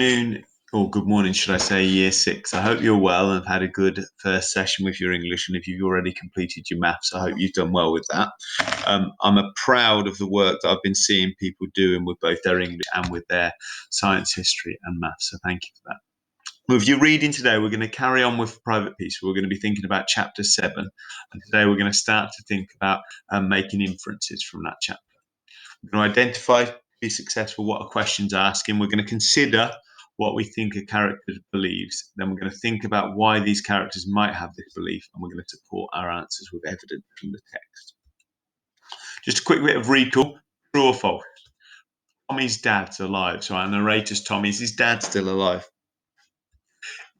Afternoon, or good morning, should I say, year six. I hope you're well and have had a good first session with your English. And if you've already completed your maths, I hope you've done well with that. I'm proud of the work that I've been seeing people doing with both their English and with their science, history, and maths. So thank you for that. With your reading today, we're going to carry on with private peace. We're going to be thinking about chapter 7. And today we're going to start to think about making inferences from that chapter. We're going to identify, be successful, what a question's asking. We're going to consider what we think a character believes. Then we're going to think about why these characters might have this belief, and we're going to support our answers with evidence from the text. Just a quick bit of recall. True or false? Tommy's dad's alive. So our narrator's Tommy. Is his dad still alive?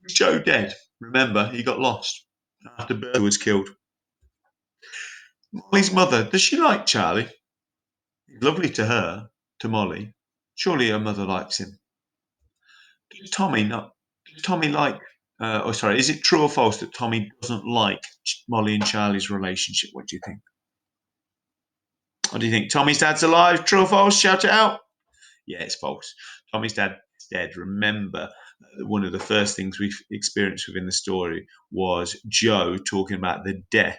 Is Joe dead? Remember, he got lost after Bertha was killed. Molly's mother, does she like Charlie? He's lovely to her, to Molly. Surely her mother likes him. Does Tommy not? Does Tommy like? Is it true or false that Tommy doesn't like Molly and Charlie's relationship? What do you think? What do you think? Tommy's dad's alive. True or false? Shout it out. Yeah, it's false. Tommy's dad is dead. Remember, one of the first things we experienced within the story was Joe talking about the death.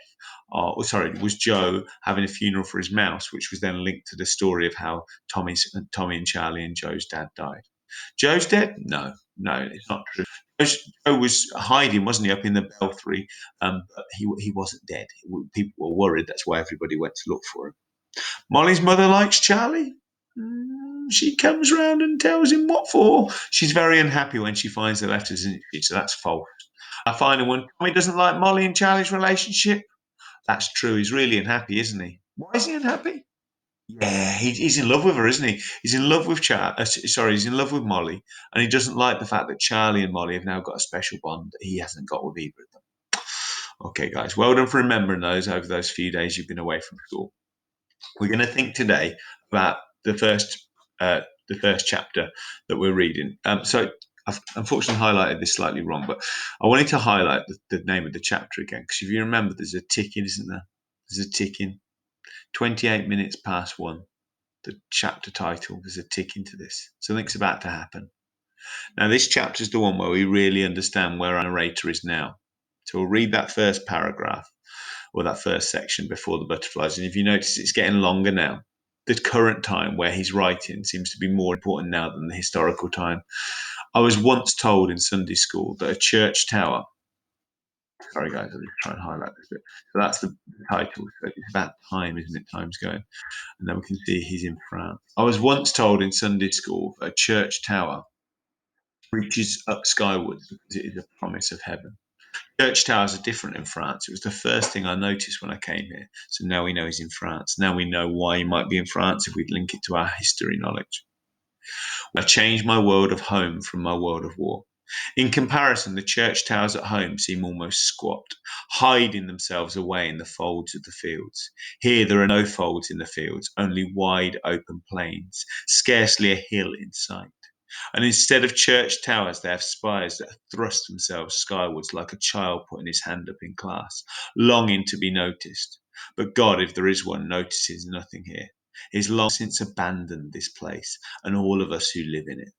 Was Joe having a funeral for his mouse, which was then linked to the story of how Tommy and Charlie and Joe's dad died. Joe's dead? No, it's not true. Joe was hiding, wasn't he, up in the belfry? But he wasn't dead. People were worried. That's why everybody went to look for him. Molly's mother likes Charlie. She comes round and tells him what for. She's very unhappy when she finds the letters, isn't she? So that's false. I find one. Tommy doesn't like Molly and Charlie's relationship. That's true. He's really unhappy, isn't he? Why is he unhappy? Yeah, he's in love with her, isn't he? He's in love with he's in love with Molly, and he doesn't like the fact that Charlie and Molly have now got a special bond that he hasn't got with either of them. Okay, guys, well done for remembering those over those few days you've been away from school. We're going to think today about the first chapter that we're reading. So I've unfortunately highlighted this slightly wrong, but I wanted to highlight the name of the chapter again, because if you remember, there's a ticking, isn't there? There's a ticking. 28 minutes past 1. The chapter title, there's a tick into this. Something's about to happen. Now, this chapter is the one where we really understand where our narrator is now. So we'll read that first paragraph, or that first section before the butterflies. And if you notice, it's getting longer now. The current time where he's writing seems to be more important now than the historical time. I was once told in Sunday school that a church tower. Sorry, guys, I'll just try and highlight this bit. So that's the title. So it's about time, isn't it? Time's going. And then we can see he's in France. I was once told in Sunday school that a church tower reaches up skywards because it is a promise of heaven. Church towers are different in France. It was the first thing I noticed when I came here. So now we know he's in France. Now we know why he might be in France if we link it to our history knowledge. I changed my world of home from my world of war. In comparison, the church towers at home seem almost squat, hiding themselves away in the folds of the fields. Here there are no folds in the fields, only wide open plains, scarcely a hill in sight. And instead of church towers, they have spires that thrust themselves skywards like a child putting his hand up in class, longing to be noticed. But God, if there is one, notices nothing here. He's long since abandoned this place and all of us who live in it.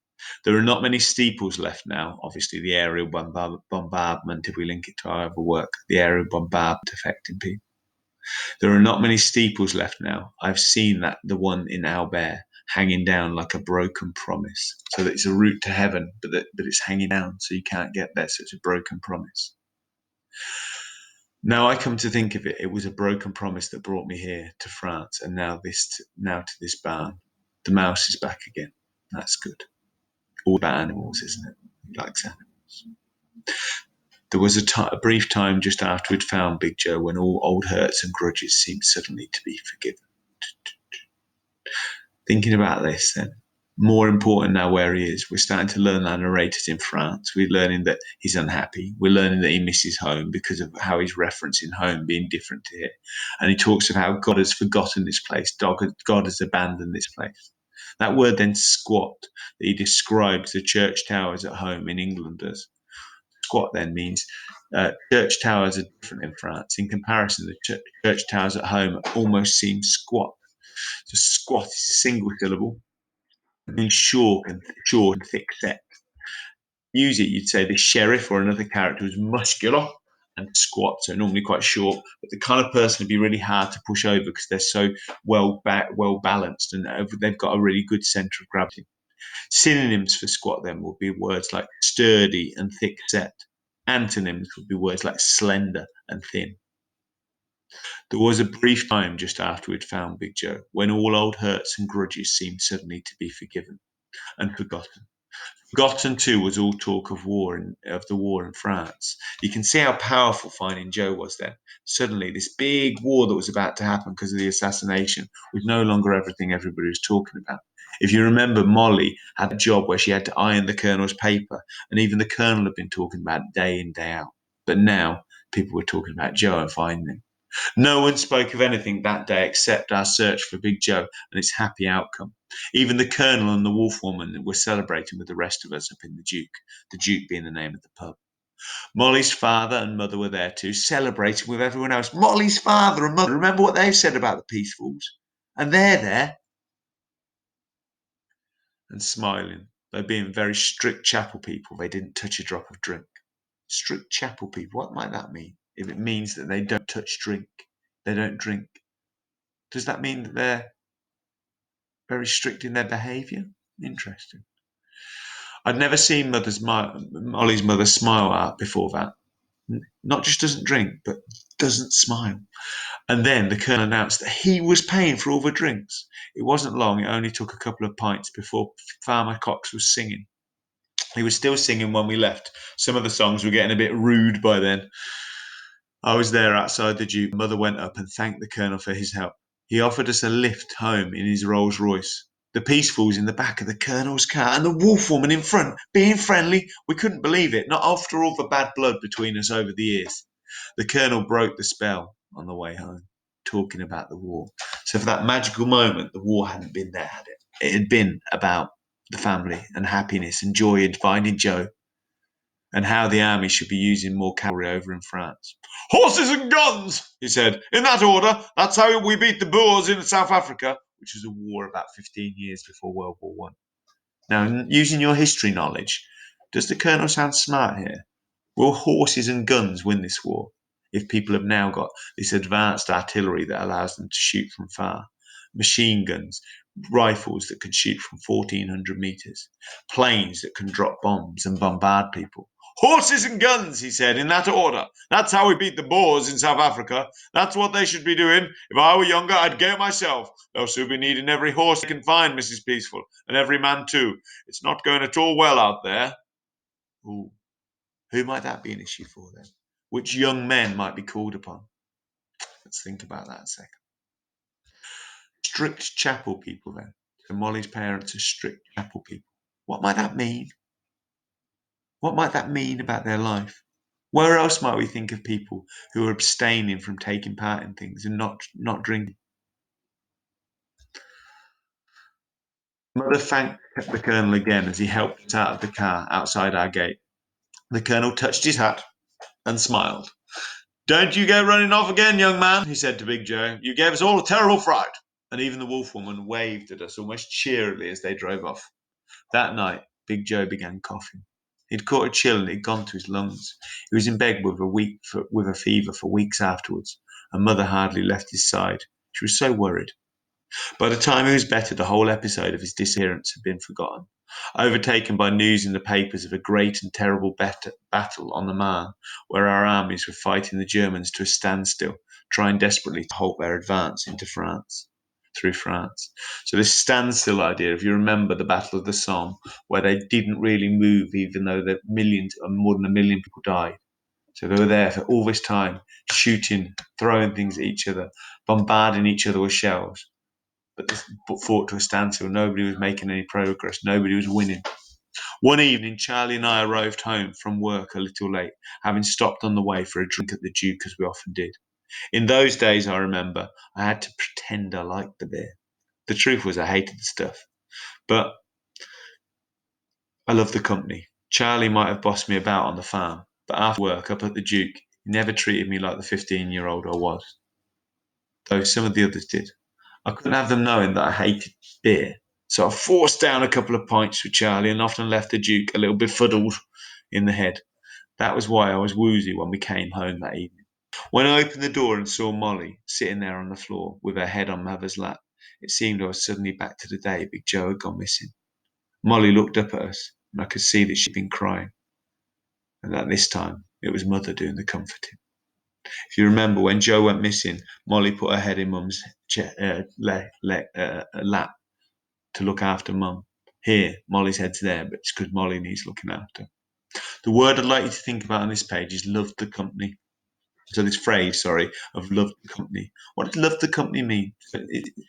There are not many steeples left now. Obviously, the aerial bombardment, if we link it to our other work, the aerial bombardment affecting people. There are not many steeples left now. I've seen that the one in Albert hanging down like a broken promise. So that it's a route to heaven, but it's hanging down, so you can't get there. So it's a broken promise. Now I come to think of it, it was a broken promise that brought me here to France, and now to this barn. The mouse is back again. That's good. All about animals, isn't it? He likes animals. There was a brief time just after we'd found Big Joe when all old hurts and grudges seemed suddenly to be forgiven. Thinking about this, then, more important now where he is, we're starting to learn our narrators in France. We're learning that he's unhappy. We're learning that he misses home because of how he's referencing home being different to here. And he talks of how God has forgotten this place. God has abandoned this place. That word then squat, that he describes the church towers at home in England as. Squat then means church towers are different in France. In comparison, the church towers at home almost seem squat. So squat is a single syllable, means short and thick set. use it, you'd say the sheriff or another character was muscular and squat, so normally quite short, but the kind of person would be really hard to push over because they're so well balanced and they've got a really good center of gravity. Synonyms for squat then would be words like sturdy and thick set. Antonyms would be words like slender and thin. There was a brief time just after we'd found Big Joe when all old hurts and grudges seemed suddenly to be forgiven and forgotten. Forgotten too was all talk of the war in France. You can see how powerful Finding Joe was then. Suddenly, this big war that was about to happen because of the assassination was no longer everything everybody was talking about. If you remember, Molly had a job where she had to iron the Colonel's paper, and even the Colonel had been talking about it day in, day out. But now, people were talking about Joe and finding him. No one spoke of anything that day except our search for Big Joe and its happy outcome. Even the Colonel and the Wolf Woman were celebrating with the rest of us up in the Duke being the name of the pub. Molly's father and mother were there too, celebrating with everyone else. Molly's father and mother, remember what they've said about the Peacefuls? And they're there and smiling. Though being very strict chapel people, they didn't touch a drop of drink. Strict chapel people, what might that mean? If it means that they don't touch drink, they don't drink, does that mean that they're very strict in their behaviour? Interesting. I'd never seen Molly's mother smile out before that. Not just doesn't drink, but doesn't smile. And then the Colonel announced that he was paying for all the drinks. It wasn't long, it only took a couple of pints before Farmer Cox was singing. He was still singing when we left. Some of the songs were getting a bit rude by then. I was there outside the Duke. Mother went up and thanked the Colonel for his help. He offered us a lift home in his Rolls Royce. The Peacefuls in the back of the Colonel's car and the Wolf Woman in front, being friendly. We couldn't believe it, not after all the bad blood between us over the years. The Colonel broke the spell on the way home, talking about the war. So for that magical moment, the war hadn't been there, had it? It had been about the family and happiness and joy in finding Joe and how the army should be using more cavalry over in France. Horses and guns, he said, in that order. That's how we beat the Boers in South Africa, which was a war about 15 years before World War One. Now, using your history knowledge, does the Colonel sound smart here? Will horses and guns win this war if people have now got this advanced artillery that allows them to shoot from far? Machine guns, rifles that can shoot from 1,400 meters, planes that can drop bombs and bombard people. Horses and guns, he said, in that order. That's how we beat the Boers in South Africa. That's what they should be doing. If I were younger, I'd get it myself. They'll soon be needing every horse they can find, Mrs. Peaceful, and every man too. It's not going at all well out there. Ooh. Who might that be an issue for then? Which young men might be called upon? Let's think about that a second. Strict chapel people then. So Molly's parents are strict chapel people. What might that mean? What might that mean about their life? Where else might we think of people who are abstaining from taking part in things and not drinking? Mother thanked the Colonel again as he helped us out of the car outside our gate. The Colonel touched his hat and smiled. Don't you go running off again, young man, he said to Big Joe. You gave us all a terrible fright. And even the Wolf Woman waved at us almost cheerily as they drove off. That night, Big Joe began coughing. He'd caught a chill and it had gone to his lungs. He was in bed with a fever for weeks afterwards, and Mother hardly left his side. She was so worried. By the time he was better, the whole episode of his disappearance had been forgotten, overtaken by news in the papers of a great and terrible battle on the Marne, where our armies were fighting the Germans to a standstill, trying desperately to halt their advance into France, through France. So this standstill idea, if you remember the Battle of the Somme, where they didn't really move, even though more than 1 million people died. So they were there for all this time, shooting, throwing things at each other, bombarding each other with shells. But this fought to a standstill. Nobody was making any progress. Nobody was winning. One evening, Charlie and I arrived home from work a little late, having stopped on the way for a drink at the Duke, as we often did. In those days, I remember, I had to pretend I liked the beer. The truth was I hated the stuff. But I loved the company. Charlie might have bossed me about on the farm, but after work up at the Duke, he never treated me like the 15-year-old I was, though some of the others did. I couldn't have them knowing that I hated beer, So I forced down a couple of pints for Charlie and often left the Duke a little befuddled in the head. That was why I was woozy when we came home that evening. When I opened the door and saw Molly sitting there on the floor with her head on Mother's lap, it seemed I was suddenly back to the day Big Joe had gone missing. Molly looked up at us, and I could see that she'd been crying, and that this time it was Mother doing the comforting. If you remember, when Joe went missing, Molly put her head in Mum's lap to look after Mum. Here, Molly's head's there, but it's because Molly needs looking after. The word I'd like you to think about on this page is love the company. So this phrase, of love the company. What does love the company mean?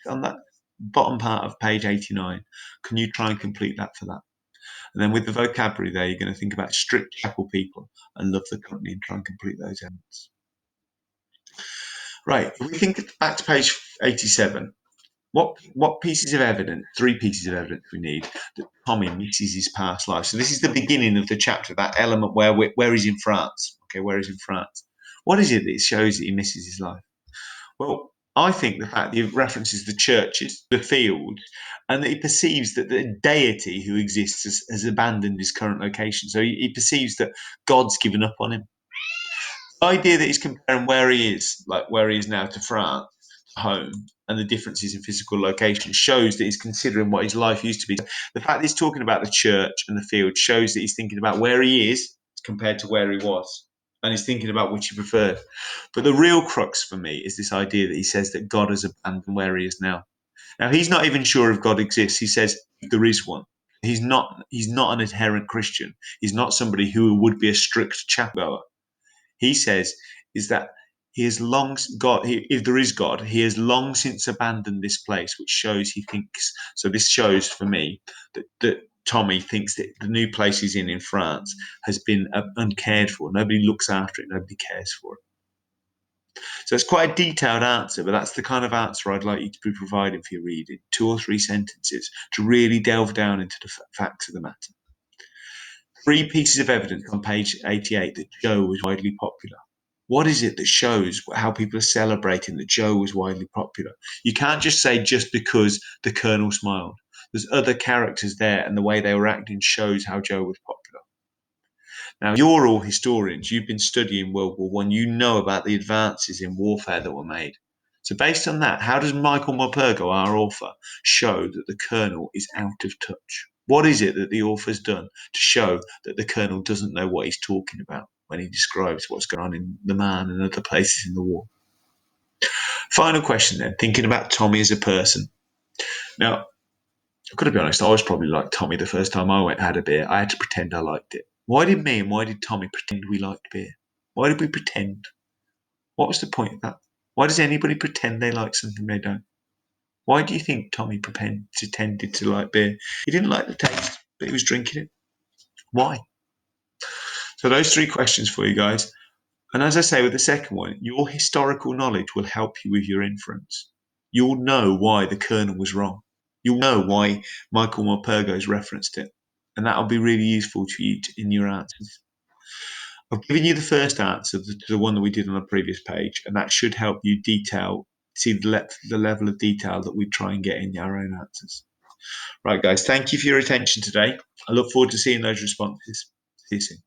On that bottom part of page 89, can you try and complete that for that? And then with the vocabulary there, you're going to think about strict chapel people and love the company and try and complete those elements. Right, if we think back to page 87, what pieces of evidence, 3 pieces of evidence we need that Tommy misses his past life. So this is the beginning of the chapter, that element where he's in France. Okay, where he's in France. What is it that shows that he misses his life? Well, I think the fact that he references the churches, the field, and that he perceives that the deity who exists has abandoned his current location. So he perceives that God's given up on him. The idea that he's comparing where he is, like where he is now, to France, home, and the differences in physical location shows that he's considering what his life used to be. The fact that he's talking about the church and the field shows that he's thinking about where he is compared to where he was, and he's thinking about which he preferred. But the real crux for me is this idea that he says that God has abandoned where he is now. Now, he's not even sure if God exists. He says there is one. He's not an adherent Christian. He's not somebody who would be a strict chapel. He says is that he has long God. If there is God, he has long since abandoned this place, which shows he thinks. So this shows for me that Tommy thinks that the new place he's in France has been uncared for. Nobody looks after it. Nobody cares for it. So it's quite a detailed answer, but that's the kind of answer I'd like you to be providing for your reading. 2 or 3 sentences to really delve down into the facts of the matter. 3 pieces of evidence on page 88 that Joe was widely popular. What is it that shows how people are celebrating that Joe was widely popular? You can't just say just because the Colonel smiled. There's other characters there, and the way they were acting shows how Joe was popular. Now, you're all historians. You've been studying World War One. You know about the advances in warfare that were made. So based on that, how does Michael Morpurgo, our author, show that the Colonel is out of touch? What is it that the author's done to show that the Colonel doesn't know what he's talking about when he describes what's going on in the Man and other places in the war? Final question then, thinking about Tommy as a person. Now, I've got to be honest, I was probably like Tommy the first time I went and had a beer. I had to pretend I liked it. Why did me and why did Tommy pretend we liked beer? Why did we pretend? What was the point of that? Why does anybody pretend they like something they don't? Why do you think Tommy pretended to like beer? He didn't like the taste, but he was drinking it. Why? So those 3 questions for you guys. And as I say with the second one, your historical knowledge will help you with your inference. You'll know why the Colonel was wrong. You'll know why Michael Morpurgo's referenced it. And that'll be really useful to you in your answers. I've given you the first answer, the one that we did on the previous page, and that should help you see the level of detail that we try and get in our own answers. Right, guys, thank you for your attention today. I look forward to seeing those responses. See you soon.